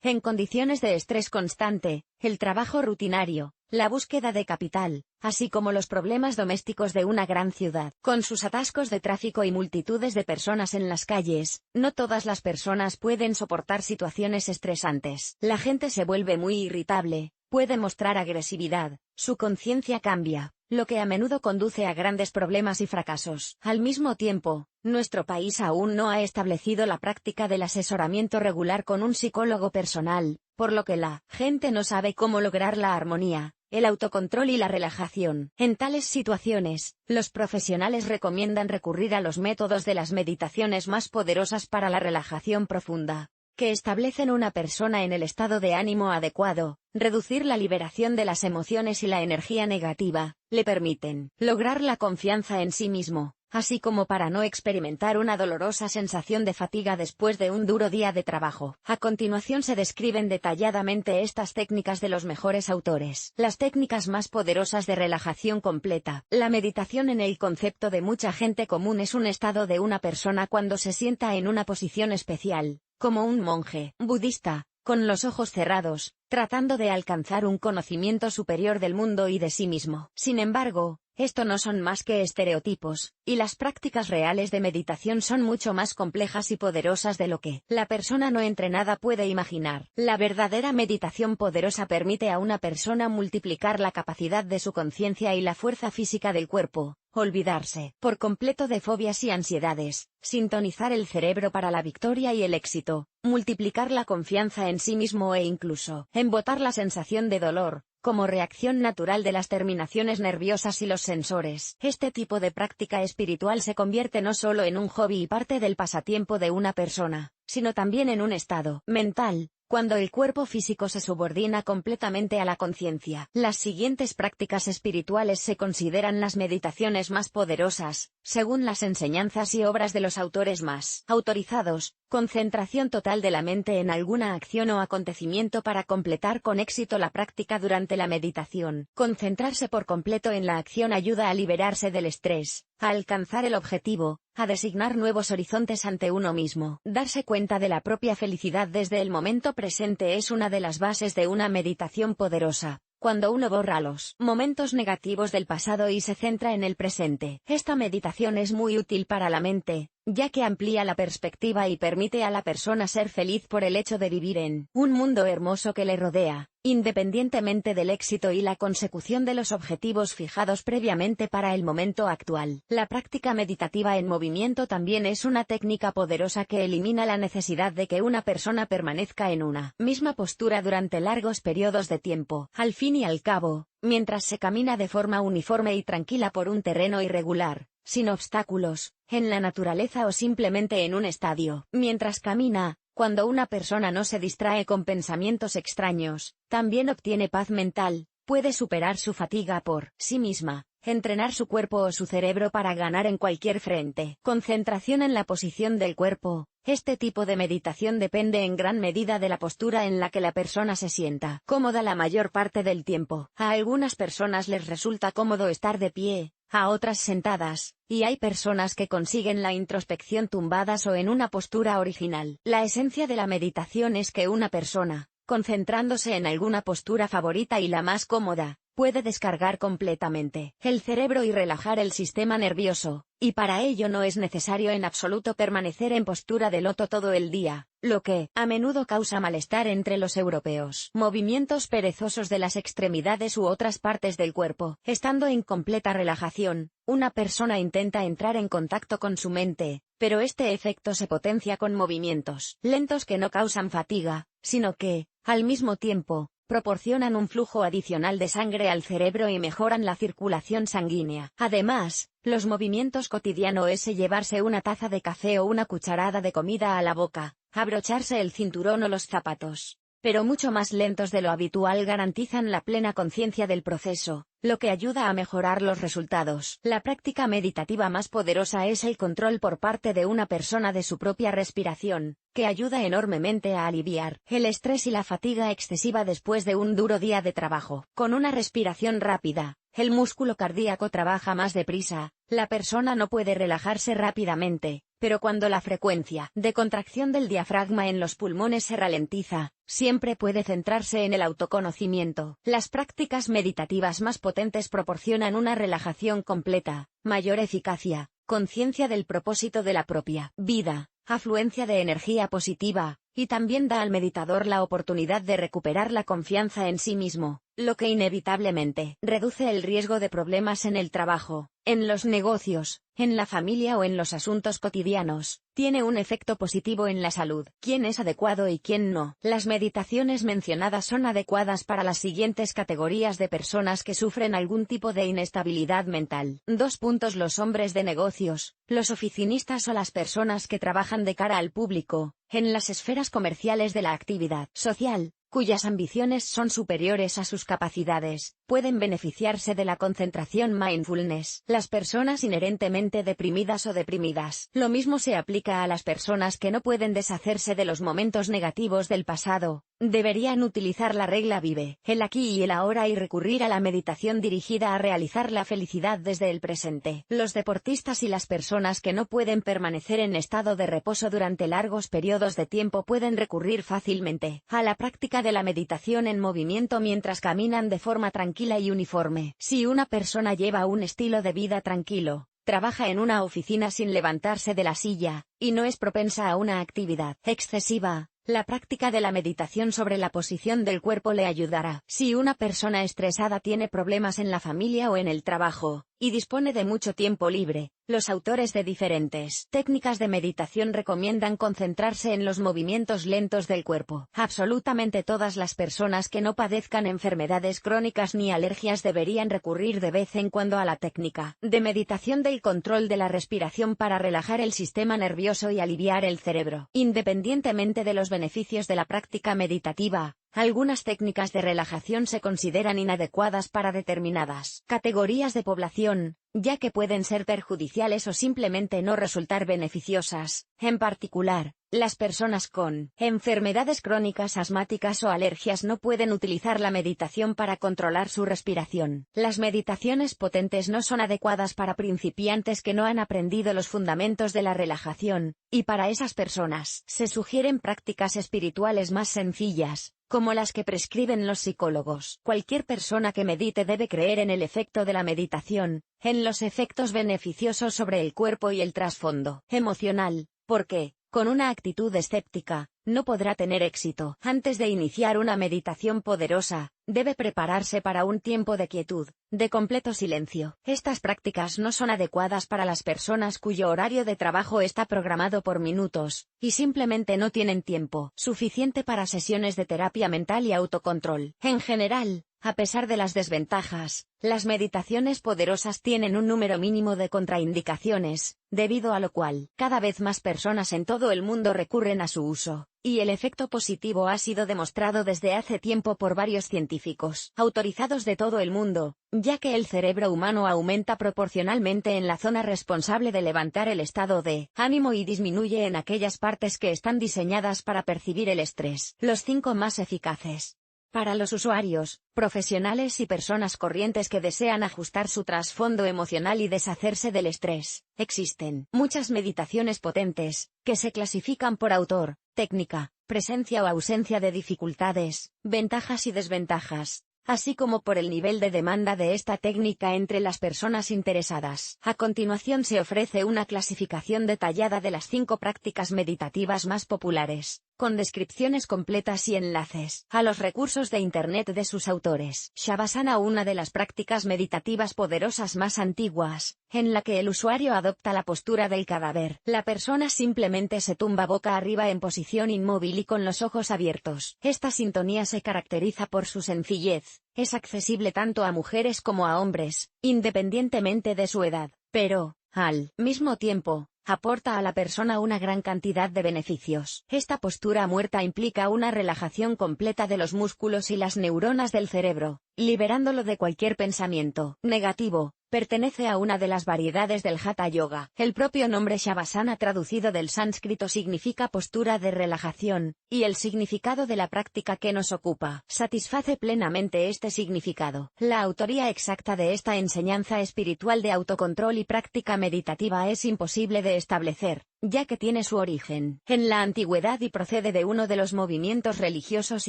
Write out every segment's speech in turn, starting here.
En condiciones de estrés constante, el trabajo rutinario, la búsqueda de capital, así como los problemas domésticos de una gran ciudad, con sus atascos de tráfico y multitudes de personas en las calles, no todas las personas pueden soportar situaciones estresantes. La gente se vuelve muy irritable, puede mostrar agresividad, su conciencia cambia, lo que a menudo conduce a grandes problemas y fracasos. Al mismo tiempo, nuestro país aún no ha establecido la práctica del asesoramiento regular con un psicólogo personal, por lo que la gente no sabe cómo lograr la armonía, el autocontrol y la relajación. En tales situaciones, los profesionales recomiendan recurrir a los métodos de las meditaciones más poderosas para la relajación profunda, que establecen una persona en el estado de ánimo adecuado, reducir la liberación de las emociones y la energía negativa, le permiten lograr la confianza en sí mismo, así como para no experimentar una dolorosa sensación de fatiga después de un duro día de trabajo. A continuación se describen detalladamente estas técnicas de los mejores autores. Las técnicas más poderosas de relajación completa. La meditación en el concepto de mucha gente común es un estado de una persona cuando se sienta en una posición especial, como un monje budista, con los ojos cerrados, tratando de alcanzar un conocimiento superior del mundo y de sí mismo. Sin embargo, esto no son más que estereotipos, y las prácticas reales de meditación son mucho más complejas y poderosas de lo que la persona no entrenada puede imaginar. La verdadera meditación poderosa permite a una persona multiplicar la capacidad de su conciencia y la fuerza física del cuerpo, olvidarse por completo de fobias y ansiedades, sintonizar el cerebro para la victoria y el éxito, multiplicar la confianza en sí mismo e incluso embotar la sensación de dolor, como reacción natural de las terminaciones nerviosas y los sensores. Este tipo de práctica espiritual se convierte no solo en un hobby y parte del pasatiempo de una persona, sino también en un estado mental, cuando el cuerpo físico se subordina completamente a la conciencia. Las siguientes prácticas espirituales se consideran las meditaciones más poderosas, según las enseñanzas y obras de los autores más autorizados. Concentración total de la mente en alguna acción o acontecimiento para completar con éxito la práctica durante la meditación. Concentrarse por completo en la acción ayuda a liberarse del estrés, a alcanzar el objetivo, a designar nuevos horizontes ante uno mismo. Darse cuenta de la propia felicidad desde el momento presente es una de las bases de una meditación poderosa. Cuando uno borra los momentos negativos del pasado y se centra en el presente. Esta meditación es muy útil para la mente, ya que amplía la perspectiva y permite a la persona ser feliz por el hecho de vivir en un mundo hermoso que le rodea, independientemente del éxito y la consecución de los objetivos fijados previamente para el momento actual. La práctica meditativa en movimiento también es una técnica poderosa que elimina la necesidad de que una persona permanezca en una misma postura durante largos periodos de tiempo. Al fin y al cabo, mientras se camina de forma uniforme y tranquila por un terreno irregular, sin obstáculos, en la naturaleza o simplemente en un estadio. Mientras camina, cuando una persona no se distrae con pensamientos extraños, también obtiene paz mental, puede superar su fatiga por sí misma, entrenar su cuerpo o su cerebro para ganar en cualquier frente. Concentración en la posición del cuerpo. Este tipo de meditación depende en gran medida de la postura en la que la persona se sienta cómoda la mayor parte del tiempo. A algunas personas les resulta cómodo estar de pie, a otras sentadas, y hay personas que consiguen la introspección tumbadas o en una postura original. La esencia de la meditación es que una persona, concentrándose en alguna postura favorita y la más cómoda, puede descargar completamente el cerebro y relajar el sistema nervioso, y para ello no es necesario en absoluto permanecer en postura de loto todo el día, lo que a menudo causa malestar entre los europeos. Movimientos perezosos de las extremidades u otras partes del cuerpo. Estando en completa relajación, una persona intenta entrar en contacto con su mente, pero este efecto se potencia con movimientos lentos que no causan fatiga, sino que, al mismo tiempo, proporcionan un flujo adicional de sangre al cerebro y mejoran la circulación sanguínea. Además, los movimientos cotidianos es llevarse una taza de café o una cucharada de comida a la boca, abrocharse el cinturón o los zapatos, pero mucho más lentos de lo habitual garantizan la plena conciencia del proceso, lo que ayuda a mejorar los resultados. La práctica meditativa más poderosa es el control por parte de una persona de su propia respiración, que ayuda enormemente a aliviar el estrés y la fatiga excesiva después de un duro día de trabajo. Con una respiración rápida, el músculo cardíaco trabaja más deprisa, La persona no puede relajarse rápidamente, pero cuando la frecuencia de contracción del diafragma en los pulmones se ralentiza, siempre puede centrarse en el autoconocimiento. Las prácticas meditativas más potentes proporcionan una relajación completa, mayor eficacia, conciencia del propósito de la propia vida, afluencia de energía positiva, y también da al meditador la oportunidad de recuperar la confianza en sí mismo, lo que inevitablemente reduce el riesgo de problemas en el trabajo, en los negocios, en la familia o en los asuntos cotidianos. Tiene un efecto positivo en la salud. ¿Quién es adecuado y quién no? Las meditaciones mencionadas son adecuadas para las siguientes categorías de personas que sufren algún tipo de inestabilidad mental. 2. Los hombres de negocios, los oficinistas o las personas que trabajan de cara al público, en las esferas comerciales de la actividad social, cuyas ambiciones son superiores a sus capacidades, pueden beneficiarse de la concentración mindfulness. Las personas inherentemente deprimidas o deprimidas. Lo mismo se aplica a las personas que no pueden deshacerse de los momentos negativos del pasado. Deberían utilizar la regla vive el aquí y el ahora y recurrir a la meditación dirigida a realizar la felicidad desde el presente. Los deportistas y las personas que no pueden permanecer en estado de reposo durante largos periodos de tiempo pueden recurrir fácilmente a la práctica de la meditación en movimiento mientras caminan de forma tranquila y uniforme. Si una persona lleva un estilo de vida tranquilo, trabaja en una oficina sin levantarse de la silla, y no es propensa a una actividad excesiva, la práctica de la meditación sobre la posición del cuerpo le ayudará. Si una persona estresada tiene problemas en la familia o en el trabajo, y dispone de mucho tiempo libre, los autores de diferentes técnicas de meditación recomiendan concentrarse en los movimientos lentos del cuerpo. Absolutamente todas las personas que no padezcan enfermedades crónicas ni alergias deberían recurrir de vez en cuando a la técnica de meditación del control de la respiración para relajar el sistema nervioso y aliviar el cerebro. Independientemente de los beneficios de la práctica meditativa, algunas técnicas de relajación se consideran inadecuadas para determinadas categorías de población, ya que pueden ser perjudiciales o simplemente no resultar beneficiosas. En particular, las personas con enfermedades crónicas asmáticas o alergias no pueden utilizar la meditación para controlar su respiración. Las meditaciones potentes no son adecuadas para principiantes que no han aprendido los fundamentos de la relajación, y para esas personas se sugieren prácticas espirituales más sencillas, como las que prescriben los psicólogos. Cualquier persona que medite debe creer en el efecto de la meditación, en los efectos beneficiosos sobre el cuerpo y el trasfondo emocional, porque, con una actitud escéptica, no podrá tener éxito. Antes de iniciar una meditación poderosa, debe prepararse para un tiempo de quietud, de completo silencio. Estas prácticas no son adecuadas para las personas cuyo horario de trabajo está programado por minutos, y simplemente no tienen tiempo suficiente para sesiones de terapia mental y autocontrol. En general, a pesar de las desventajas, las meditaciones poderosas tienen un número mínimo de contraindicaciones, debido a lo cual, cada vez más personas en todo el mundo recurren a su uso, y el efecto positivo ha sido demostrado desde hace tiempo por varios científicos autorizados de todo el mundo, ya que el cerebro humano aumenta proporcionalmente en la zona responsable de levantar el estado de ánimo y disminuye en aquellas partes que están diseñadas para percibir el estrés. Los 5 más eficaces. Para los usuarios, profesionales y personas corrientes que desean ajustar su trasfondo emocional y deshacerse del estrés, existen muchas meditaciones potentes, que se clasifican por autor, técnica, presencia o ausencia de dificultades, ventajas y desventajas, así como por el nivel de demanda de esta técnica entre las personas interesadas. A continuación se ofrece una clasificación detallada de las 5 prácticas meditativas más populares, con descripciones completas y enlaces a los recursos de Internet de sus autores. Shavasana, una de las prácticas meditativas poderosas más antiguas, en la que el usuario adopta la postura del cadáver. La persona simplemente se tumba boca arriba en posición inmóvil y con los ojos abiertos. Esta sintonía se caracteriza por su sencillez, es accesible tanto a mujeres como a hombres, independientemente de su edad, pero, al mismo tiempo, aporta a la persona una gran cantidad de beneficios. Esta postura muerta implica una relajación completa de los músculos y las neuronas del cerebro, liberándolo de cualquier pensamiento negativo. Pertenece a una de las variedades del Hatha Yoga. El propio nombre Shavasana traducido del sánscrito significa postura de relajación, y el significado de la práctica que nos ocupa satisface plenamente este significado. La autoría exacta de esta enseñanza espiritual de autocontrol y práctica meditativa es imposible de establecer, ya que tiene su origen en la antigüedad y procede de uno de los movimientos religiosos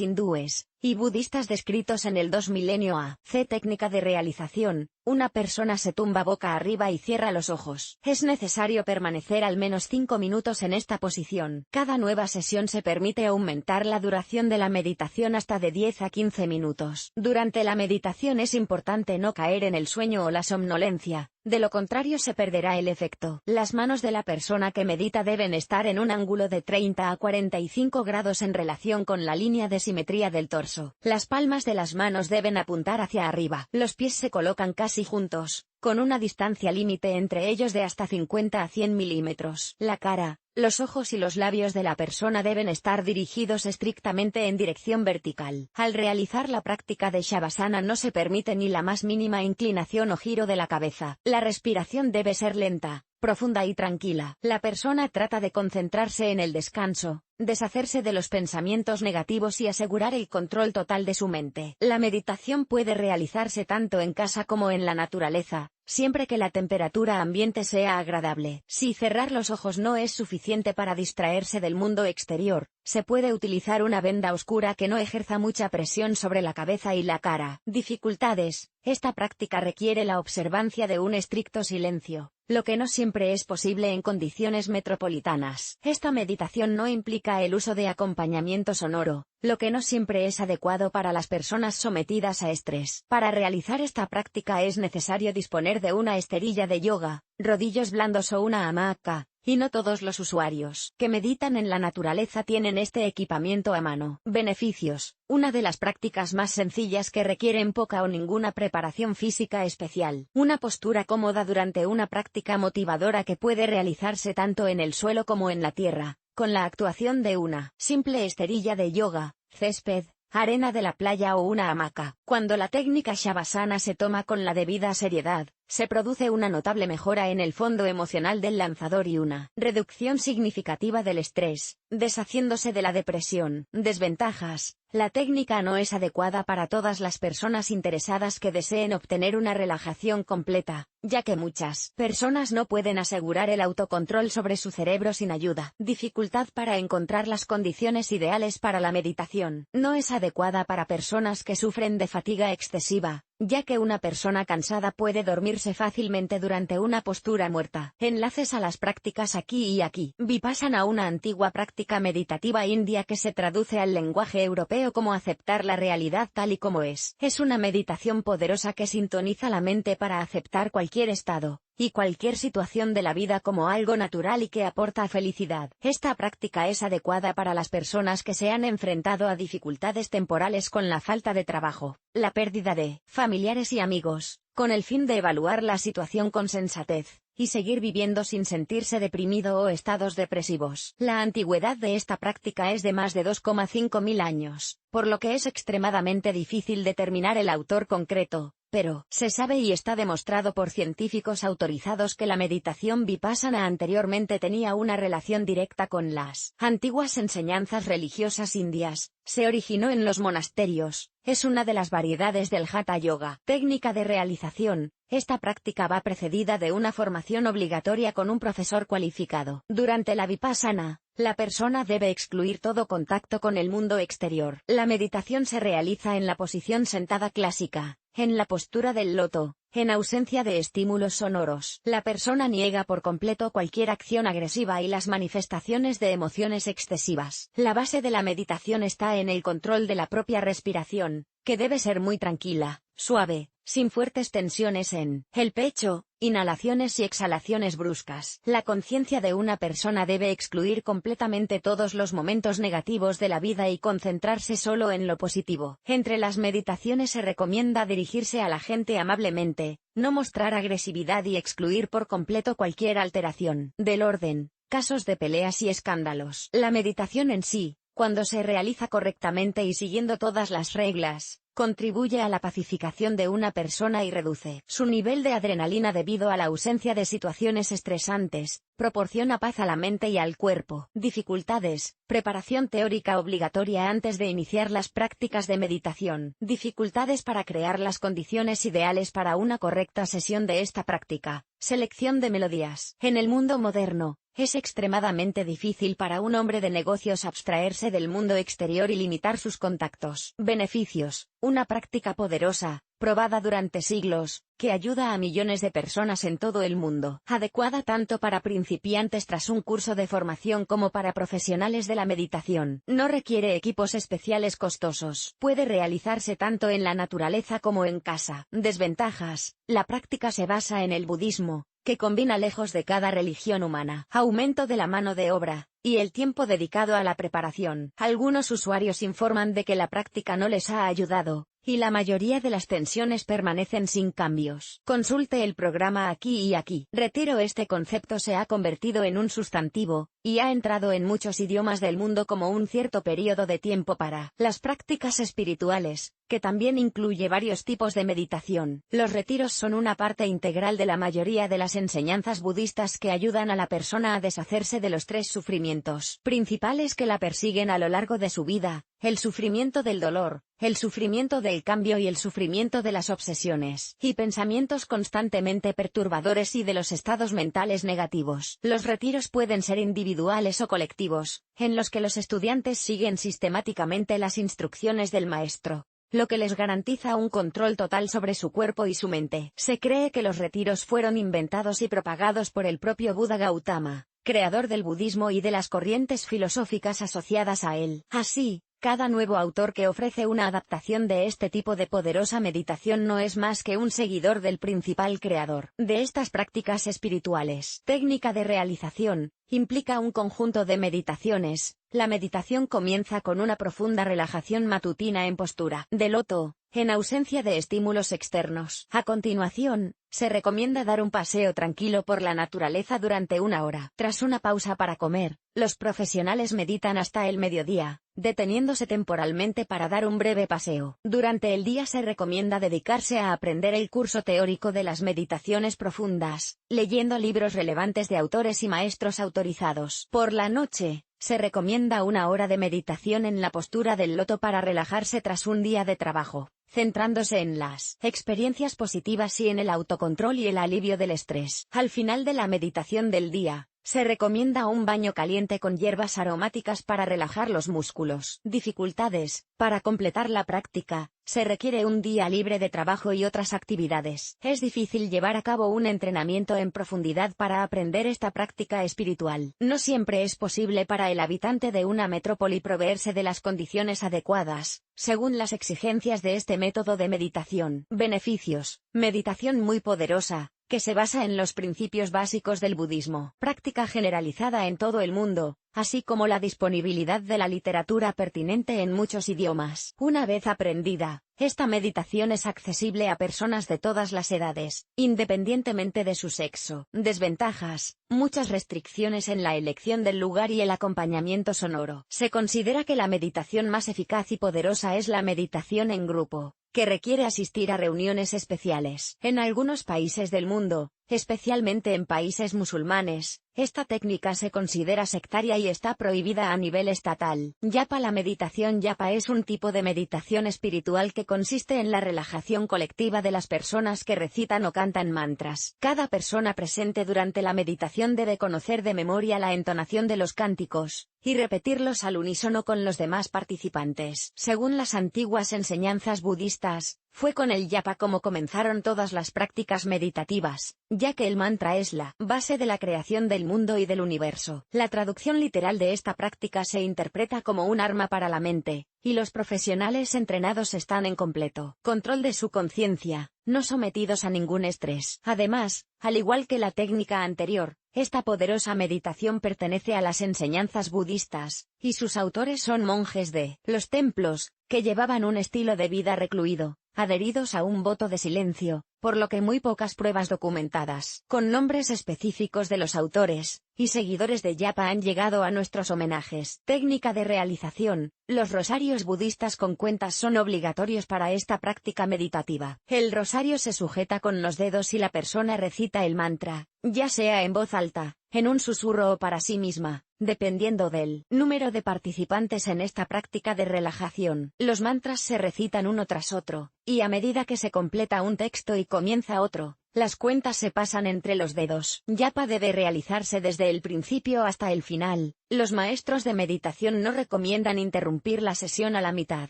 hindúes y budistas descritos en el 2 milenio a.C. Técnica de realización: una persona se tumba boca arriba y cierra los ojos. Es necesario permanecer al menos 5 minutos en esta posición. Cada nueva sesión se permite aumentar la duración de la meditación hasta de 10 a 15 minutos. Durante la meditación es importante no caer en el sueño o la somnolencia, de lo contrario se perderá el efecto. Las manos de la persona que medita deben estar en un ángulo de 30 a 45 grados en relación con la línea de simetría del torso. Las palmas de las manos deben apuntar hacia arriba. Los pies se colocan casi juntos, con una distancia límite entre ellos de hasta 50 a 100 milímetros. La cara, los ojos y los labios de la persona deben estar dirigidos estrictamente en dirección vertical. Al realizar la práctica de Shavasana no se permite ni la más mínima inclinación o giro de la cabeza. La respiración debe ser lenta, profunda y tranquila. La persona trata de concentrarse en el descanso, deshacerse de los pensamientos negativos y asegurar el control total de su mente. La meditación puede realizarse tanto en casa como en la naturaleza, siempre que la temperatura ambiente sea agradable. Si cerrar los ojos no es suficiente para distraerse del mundo exterior, se puede utilizar una venda oscura que no ejerza mucha presión sobre la cabeza y la cara. Dificultades: esta práctica requiere la observancia de un estricto silencio, lo que no siempre es posible en condiciones metropolitanas. Esta meditación no implica el uso de acompañamiento sonoro, lo que no siempre es adecuado para las personas sometidas a estrés. Para realizar esta práctica es necesario disponer de una esterilla de yoga, rodillos blandos o una hamaca, y no todos los usuarios que meditan en la naturaleza tienen este equipamiento a mano. Beneficios: una de las prácticas más sencillas que requieren poca o ninguna preparación física especial. Una postura cómoda durante una práctica motivadora que puede realizarse tanto en el suelo como en la tierra, con la actuación de una simple esterilla de yoga, césped, arena de la playa o una hamaca. Cuando la técnica Shavasana se toma con la debida seriedad, se produce una notable mejora en el fondo emocional del lanzador y una reducción significativa del estrés, deshaciéndose de la depresión. Desventajas: la técnica no es adecuada para todas las personas interesadas que deseen obtener una relajación completa, ya que muchas personas no pueden asegurar el autocontrol sobre su cerebro sin ayuda. Dificultad para encontrar las condiciones ideales para la meditación. No es adecuada para personas que sufren de fatiga excesiva, ya que una persona cansada puede dormirse fácilmente durante una postura muerta. Enlaces a las prácticas aquí y aquí. Vipassana: una antigua práctica meditativa india que se traduce al lenguaje europeo como aceptar la realidad tal y como es. Es una meditación poderosa que sintoniza la mente para aceptar cualquier estado y cualquier situación de la vida como algo natural y que aporta felicidad. Esta práctica es adecuada para las personas que se han enfrentado a dificultades temporales con la falta de trabajo, la pérdida de familiares y amigos, con el fin de evaluar la situación con sensatez y seguir viviendo sin sentirse deprimido o estados depresivos. La antigüedad de esta práctica es de más de 2,5 mil años, por lo que es extremadamente difícil determinar el autor concreto, pero se sabe y está demostrado por científicos autorizados que la meditación vipassana anteriormente tenía una relación directa con las antiguas enseñanzas religiosas indias. Se originó en los monasterios, es una de las variedades del Hatha Yoga. Técnica de realización: esta práctica va precedida de una formación obligatoria con un profesor cualificado. Durante la vipassana, la persona debe excluir todo contacto con el mundo exterior. La meditación se realiza en la posición sentada clásica, en la postura del loto, en ausencia de estímulos sonoros. La persona niega por completo cualquier acción agresiva y las manifestaciones de emociones excesivas. La base de la meditación está en el control de la propia respiración, que debe ser muy tranquila, suave, sin fuertes tensiones en el pecho, inhalaciones y exhalaciones bruscas. La conciencia de una persona debe excluir completamente todos los momentos negativos de la vida y concentrarse solo en lo positivo. Entre las meditaciones se recomienda dirigirse a la gente amablemente, no mostrar agresividad y excluir por completo cualquier alteración del orden, casos de peleas y escándalos. La meditación en sí, cuando se realiza correctamente y siguiendo todas las reglas, contribuye a la pacificación de una persona y reduce su nivel de adrenalina debido a la ausencia de situaciones estresantes, proporciona paz a la mente y al cuerpo. Dificultades: preparación teórica obligatoria antes de iniciar las prácticas de meditación. Dificultades para crear las condiciones ideales para una correcta sesión de esta práctica. Selección de melodías. En el mundo moderno, es extremadamente difícil para un hombre de negocios abstraerse del mundo exterior y limitar sus contactos. Beneficios: una práctica poderosa, probada durante siglos, que ayuda a millones de personas en todo el mundo. Adecuada tanto para principiantes tras un curso de formación como para profesionales de la meditación. No requiere equipos especiales costosos. Puede realizarse tanto en la naturaleza como en casa. Desventajas: la práctica se basa en el budismo, que combina lejos de cada religión humana. Aumento de la mano de obra y el tiempo dedicado a la preparación. Algunos usuarios informan de que la práctica no les ha ayudado, y la mayoría de las tensiones permanecen sin cambios. Consulte el programa aquí y aquí. Retiro. Este concepto se ha convertido en un sustantivo, y ha entrado en muchos idiomas del mundo como un cierto periodo de tiempo para las prácticas espirituales, que también incluye varios tipos de meditación. Los retiros son una parte integral de la mayoría de las enseñanzas budistas que ayudan a la persona a deshacerse de los tres sufrimientos principales que la persiguen a lo largo de su vida: el sufrimiento del dolor, el sufrimiento del cambio y el sufrimiento de las obsesiones y pensamientos constantemente perturbadores y de los estados mentales negativos. Los retiros pueden ser individuales o colectivos, en los que los estudiantes siguen sistemáticamente las instrucciones del maestro, lo que les garantiza un control total sobre su cuerpo y su mente. Se cree que los retiros fueron inventados y propagados por el propio Buda Gautama, creador del budismo y de las corrientes filosóficas asociadas a él. Así, cada nuevo autor que ofrece una adaptación de este tipo de poderosa meditación no es más que un seguidor del principal creador de estas prácticas espirituales. Técnica de realización: implica un conjunto de meditaciones. La meditación comienza con una profunda relajación matutina en postura de loto, en ausencia de estímulos externos. A continuación, se recomienda dar un paseo tranquilo por la naturaleza durante 1 hora. Tras una pausa para comer, los profesionales meditan hasta el mediodía, deteniéndose temporalmente para dar un breve paseo. Durante el día se recomienda dedicarse a aprender el curso teórico de las meditaciones profundas, leyendo libros relevantes de autores y maestros autorizados. Por la noche, se recomienda 1 hora de meditación en la postura del loto para relajarse tras un día de trabajo, centrándose en las experiencias positivas y en el autocontrol y el alivio del estrés. Al final de la meditación del día, se recomienda un baño caliente con hierbas aromáticas para relajar los músculos. Dificultades: para completar la práctica, se requiere un día libre de trabajo y otras actividades. Es difícil llevar a cabo un entrenamiento en profundidad para aprender esta práctica espiritual. No siempre es posible para el habitante de una metrópoli proveerse de las condiciones adecuadas, según las exigencias de este método de meditación. Beneficios: meditación muy poderosa, que se basa en los principios básicos del budismo. Práctica generalizada en todo el mundo, así como la disponibilidad de la literatura pertinente en muchos idiomas. Una vez aprendida, esta meditación es accesible a personas de todas las edades, independientemente de su sexo. Desventajas: muchas restricciones en la elección del lugar y el acompañamiento sonoro. Se considera que la meditación más eficaz y poderosa es la meditación en grupo, que requiere asistir a reuniones especiales. En algunos países del mundo, especialmente en países musulmanes, esta técnica se considera sectaria y está prohibida a nivel estatal. Yapa. La meditación yapa es un tipo de meditación espiritual que consiste en la relajación colectiva de las personas que recitan o cantan mantras. Cada persona presente durante la meditación debe conocer de memoria la entonación de los cánticos, y repetirlos al unísono con los demás participantes. Según las antiguas enseñanzas budistas, fue con el yapa como comenzaron todas las prácticas meditativas, ya que el mantra es la base de la creación del mundo y del universo. La traducción literal de esta práctica se interpreta como un arma para la mente, y los profesionales entrenados están en completo control de su conciencia, no sometidos a ningún estrés. Además, al igual que la técnica anterior, esta poderosa meditación pertenece a las enseñanzas budistas, y sus autores son monjes de los templos, que llevaban un estilo de vida recluido, adheridos a un voto de silencio, por lo que muy pocas pruebas documentadas, con nombres específicos de los autores y seguidores de Yapa han llegado a nuestros homenajes. Técnica de realización. Los rosarios budistas con cuentas son obligatorios para esta práctica meditativa. El rosario se sujeta con los dedos y la persona recita el mantra, ya sea en voz alta, en un susurro o para sí misma, dependiendo del número de participantes en esta práctica de relajación. Los mantras se recitan uno tras otro, y a medida que se completa un texto y comienza otro, las cuentas se pasan entre los dedos. Yapa debe realizarse desde el principio hasta el final. Los maestros de meditación no recomiendan interrumpir la sesión a la mitad,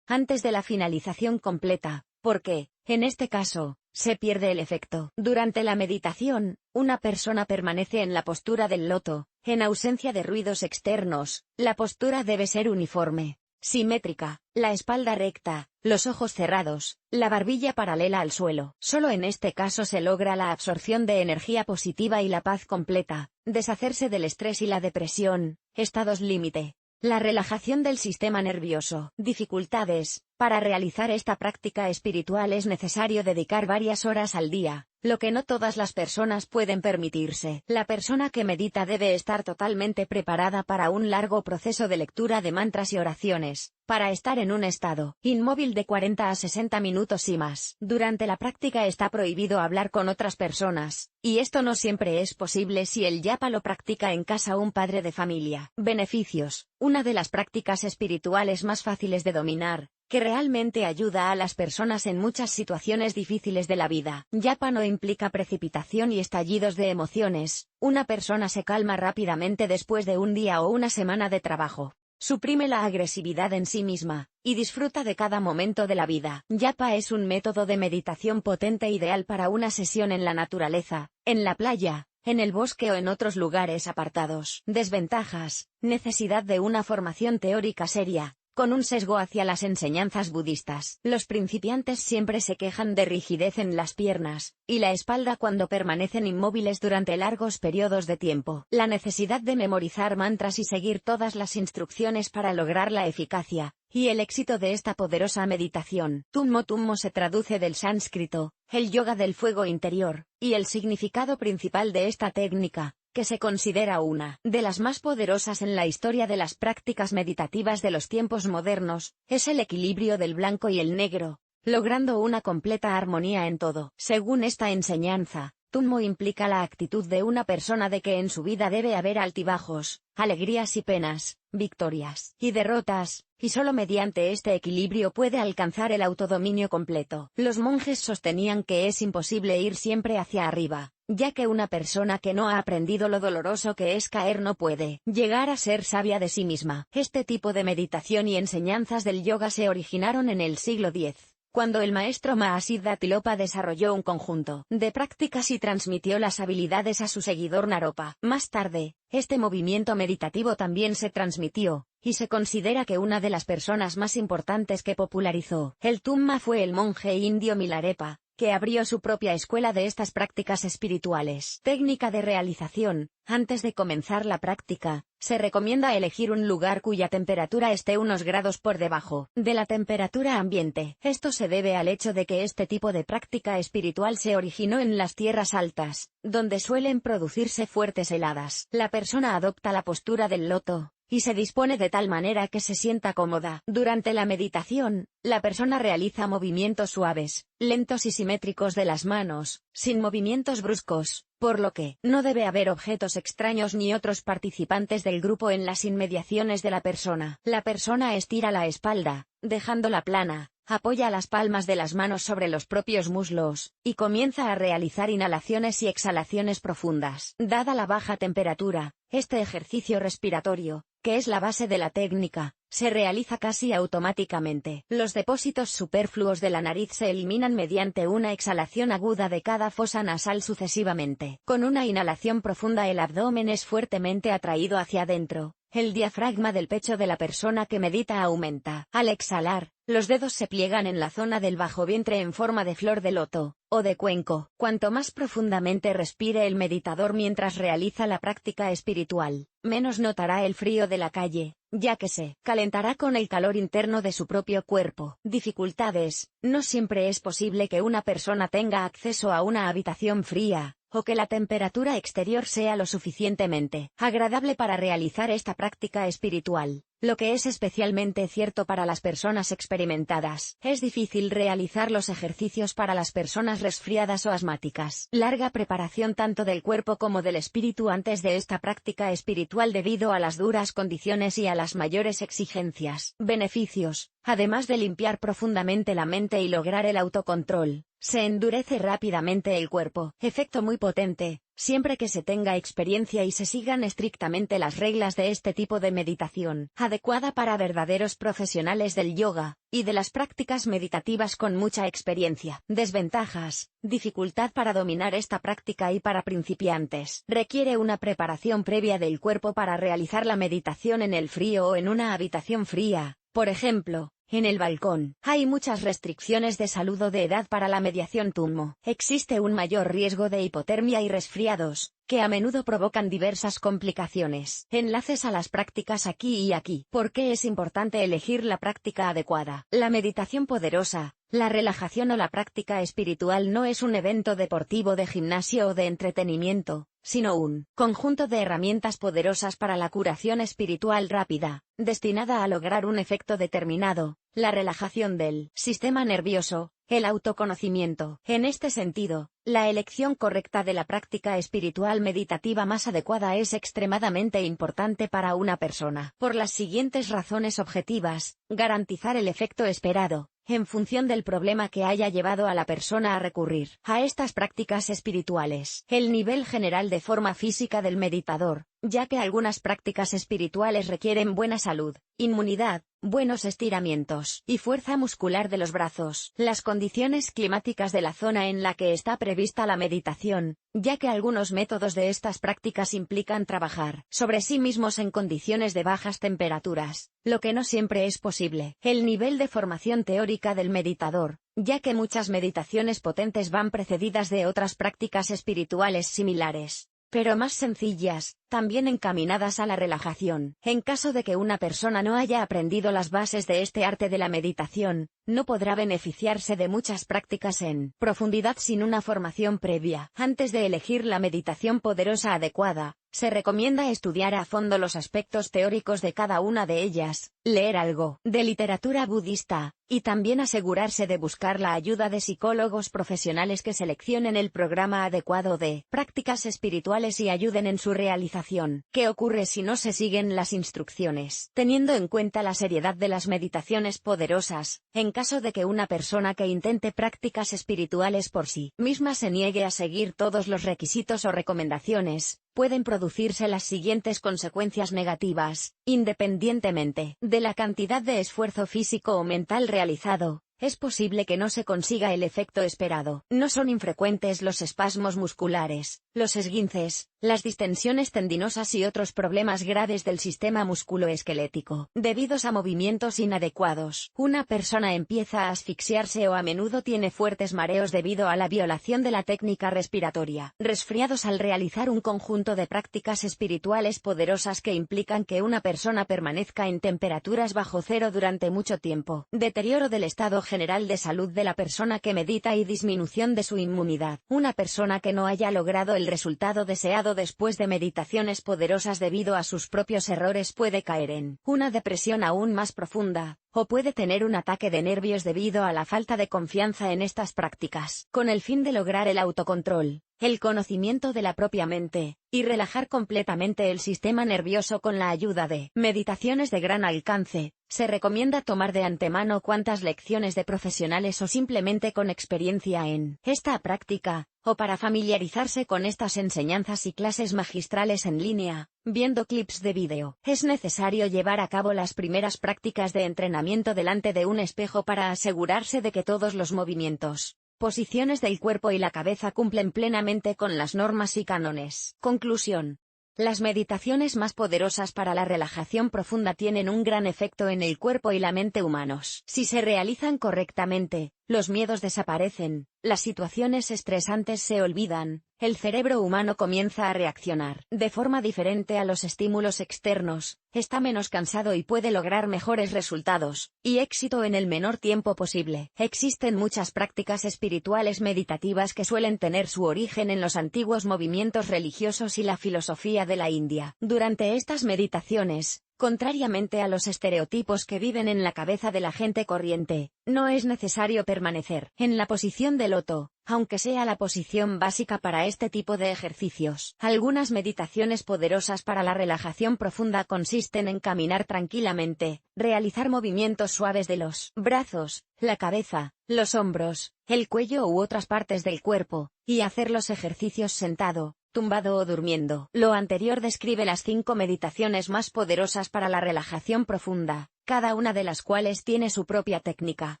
antes de la finalización completa, porque, en este caso, se pierde el efecto. Durante la meditación, una persona permanece en la postura del loto, en ausencia de ruidos externos. La postura debe ser uniforme, simétrica, la espalda recta, los ojos cerrados, la barbilla paralela al suelo. Solo en este caso se logra la absorción de energía positiva y la paz completa, deshacerse del estrés y la depresión, estados límite. La relajación del sistema nervioso. Dificultades. Para realizar esta práctica espiritual es necesario dedicar varias horas al día, lo que no todas las personas pueden permitirse. La persona que medita debe estar totalmente preparada para un largo proceso de lectura de mantras y oraciones, para estar en un estado inmóvil de 40 a 60 minutos y más. Durante la práctica está prohibido hablar con otras personas, y esto no siempre es posible si el yapa lo practica en casa un padre de familia. Beneficios. Una de las prácticas espirituales más fáciles de dominar, que realmente ayuda a las personas en muchas situaciones difíciles de la vida. Yapa no implica precipitación y estallidos de emociones. Una persona se calma rápidamente después de un día o una semana de trabajo. Suprime la agresividad en sí misma, y disfruta de cada momento de la vida. Yapa es un método de meditación potente ideal para una sesión en la naturaleza, en la playa, en el bosque o en otros lugares apartados. Desventajas. Necesidad de una formación teórica seria, con un sesgo hacia las enseñanzas budistas. Los principiantes siempre se quejan de rigidez en las piernas y la espalda cuando permanecen inmóviles durante largos periodos de tiempo. La necesidad de memorizar mantras y seguir todas las instrucciones para lograr la eficacia y el éxito de esta poderosa meditación. Tummo se traduce del sánscrito, el yoga del fuego interior, y el significado principal de esta técnica, que se considera una de las más poderosas en la historia de las prácticas meditativas de los tiempos modernos, es el equilibrio del blanco y el negro, logrando una completa armonía en todo. Según esta enseñanza, Tummo implica la actitud de una persona de que en su vida debe haber altibajos, alegrías y penas, victorias y derrotas, y solo mediante este equilibrio puede alcanzar el autodominio completo. Los monjes sostenían que es imposible ir siempre hacia arriba, ya que una persona que no ha aprendido lo doloroso que es caer no puede llegar a ser sabia de sí misma. Este tipo de meditación y enseñanzas del yoga se originaron en el siglo X, cuando el maestro Mahasiddha Tilopa desarrolló un conjunto de prácticas y transmitió las habilidades a su seguidor Naropa. Más tarde, este movimiento meditativo también se transmitió, y se considera que una de las personas más importantes que popularizó el Tumma fue el monje indio Milarepa, que abrió su propia escuela de estas prácticas espirituales. Técnica de realización. Antes de comenzar la práctica, se recomienda elegir un lugar cuya temperatura esté unos grados por debajo de la temperatura ambiente. Esto se debe al hecho de que este tipo de práctica espiritual se originó en las tierras altas, donde suelen producirse fuertes heladas. La persona adopta la postura del loto, y se dispone de tal manera que se sienta cómoda. Durante la meditación, la persona realiza movimientos suaves, lentos y simétricos de las manos, sin movimientos bruscos, por lo que no debe haber objetos extraños ni otros participantes del grupo en las inmediaciones de la persona. La persona estira la espalda, dejándola plana, apoya las palmas de las manos sobre los propios muslos, y comienza a realizar inhalaciones y exhalaciones profundas. Dada la baja temperatura, este ejercicio respiratorio, que es la base de la técnica, se realiza casi automáticamente. Los depósitos superfluos de la nariz se eliminan mediante una exhalación aguda de cada fosa nasal sucesivamente. Con una inhalación profunda el abdomen es fuertemente atraído hacia adentro, El diafragma del pecho de la persona que medita aumenta. Al exhalar, los dedos se pliegan en la zona del bajo vientre en forma de flor de loto, o de cuenco. Cuanto más profundamente respire el meditador mientras realiza la práctica espiritual, menos notará el frío de la calle, ya que se calentará con el calor interno de su propio cuerpo. Dificultades: no siempre es posible que una persona tenga acceso a una habitación fría, o que la temperatura exterior sea lo suficientemente agradable para realizar esta práctica espiritual. Lo que es especialmente cierto para las personas experimentadas. Es difícil realizar los ejercicios para las personas resfriadas o asmáticas. Larga preparación tanto del cuerpo como del espíritu antes de esta práctica espiritual debido a las duras condiciones y a las mayores exigencias. Beneficios: además de limpiar profundamente la mente y lograr el autocontrol, se endurece rápidamente el cuerpo. Efecto muy potente, siempre que se tenga experiencia y se sigan estrictamente las reglas de este tipo de meditación, adecuada para verdaderos profesionales del yoga y de las prácticas meditativas con mucha experiencia. Desventajas: dificultad para dominar esta práctica y para principiantes. Requiere una preparación previa del cuerpo para realizar la meditación en el frío o en una habitación fría, por ejemplo, en el balcón. Hay muchas restricciones de salud o de edad para la meditación tummo. Existe un mayor riesgo de hipotermia y resfriados, que a menudo provocan diversas complicaciones. Enlaces a las prácticas aquí y aquí. ¿Por qué es importante elegir la práctica adecuada? La meditación poderosa, la relajación o la práctica espiritual no es un evento deportivo de gimnasio o de entretenimiento, sino un conjunto de herramientas poderosas para la curación espiritual rápida, destinada a lograr un efecto determinado: la relajación del sistema nervioso, el autoconocimiento. En este sentido, la elección correcta de la práctica espiritual meditativa más adecuada es extremadamente importante para una persona. Por las siguientes razones objetivas: garantizar el efecto esperado, en función del problema que haya llevado a la persona a recurrir a estas prácticas espirituales. El nivel general de forma física del meditador, ya que algunas prácticas espirituales requieren buena salud, inmunidad, buenos estiramientos y fuerza muscular de los brazos. Las condiciones climáticas de la zona en la que está prevista la meditación, ya que algunos métodos de estas prácticas implican trabajar sobre sí mismos en condiciones de bajas temperaturas, lo que no siempre es posible. El nivel de formación teórica del meditador, ya que muchas meditaciones potentes van precedidas de otras prácticas espirituales similares, pero más sencillas, también encaminadas a la relajación. En caso de que una persona no haya aprendido las bases de este arte de la meditación, no podrá beneficiarse de muchas prácticas en profundidad sin una formación previa. Antes de elegir la meditación poderosa adecuada, se recomienda estudiar a fondo los aspectos teóricos de cada una de ellas, leer algo de literatura budista, y también asegurarse de buscar la ayuda de psicólogos profesionales que seleccionen el programa adecuado de prácticas espirituales y ayuden en su realización. ¿Qué ocurre si no se siguen las instrucciones? Teniendo en cuenta la seriedad de las meditaciones poderosas, en caso de que una persona que intente prácticas espirituales por sí misma se niegue a seguir todos los requisitos o recomendaciones, pueden producirse las siguientes consecuencias negativas, independientemente de la cantidad de esfuerzo físico o mental realizado. Es posible que no se consiga el efecto esperado. No son infrecuentes los espasmos musculares, los esguinces, las distensiones tendinosas y otros problemas graves del sistema musculoesquelético, debidos a movimientos inadecuados. Una persona empieza a asfixiarse o a menudo tiene fuertes mareos debido a la violación de la técnica respiratoria. Resfriados al realizar un conjunto de prácticas espirituales poderosas que implican que una persona permanezca en temperaturas bajo cero durante mucho tiempo. Deterioro del estado general de salud de la persona que medita y disminución de su inmunidad. Una persona que no haya logrado el resultado deseado después de meditaciones poderosas debido a sus propios errores puede caer en una depresión aún más profunda, o puede tener un ataque de nervios debido a la falta de confianza en estas prácticas. Con el fin de lograr el autocontrol, el conocimiento de la propia mente, y relajar completamente el sistema nervioso con la ayuda de meditaciones de gran alcance, se recomienda tomar de antemano cuantas lecciones de profesionales o simplemente con experiencia en esta práctica, o para familiarizarse con estas enseñanzas y clases magistrales en línea, viendo clips de vídeo. Es necesario llevar a cabo las primeras prácticas de entrenamiento delante de un espejo para asegurarse de que todos los movimientos, posiciones del cuerpo y la cabeza cumplen plenamente con las normas y cánones. Conclusión. Las meditaciones más poderosas para la relajación profunda tienen un gran efecto en el cuerpo y la mente humanos. Si se realizan correctamente, los miedos desaparecen, las situaciones estresantes se olvidan, el cerebro humano comienza a reaccionar de forma diferente a los estímulos externos, está menos cansado y puede lograr mejores resultados y éxito en el menor tiempo posible. Existen muchas prácticas espirituales meditativas que suelen tener su origen en los antiguos movimientos religiosos y la filosofía de la India. Durante estas meditaciones, contrariamente a los estereotipos que viven en la cabeza de la gente corriente, no es necesario permanecer en la posición de loto, aunque sea la posición básica para este tipo de ejercicios. Algunas meditaciones poderosas para la relajación profunda consisten en caminar tranquilamente, realizar movimientos suaves de los brazos, la cabeza, los hombros, el cuello u otras partes del cuerpo, y hacer los ejercicios sentado, tumbado o durmiendo. Lo anterior describe las 5 meditaciones más poderosas para la relajación profunda, cada una de las cuales tiene su propia técnica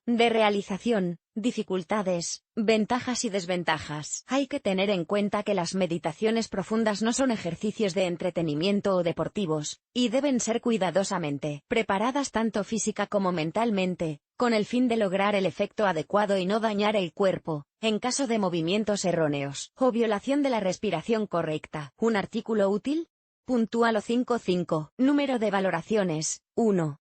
de realización, dificultades, ventajas y desventajas. Hay que tener en cuenta que las meditaciones profundas no son ejercicios de entretenimiento o deportivos, y deben ser cuidadosamente preparadas tanto física como mentalmente, con el fin de lograr el efecto adecuado y no dañar el cuerpo, en caso de movimientos erróneos o violación de la respiración correcta. ¿Un artículo útil? Puntúalo 5.5. Número de valoraciones, 1.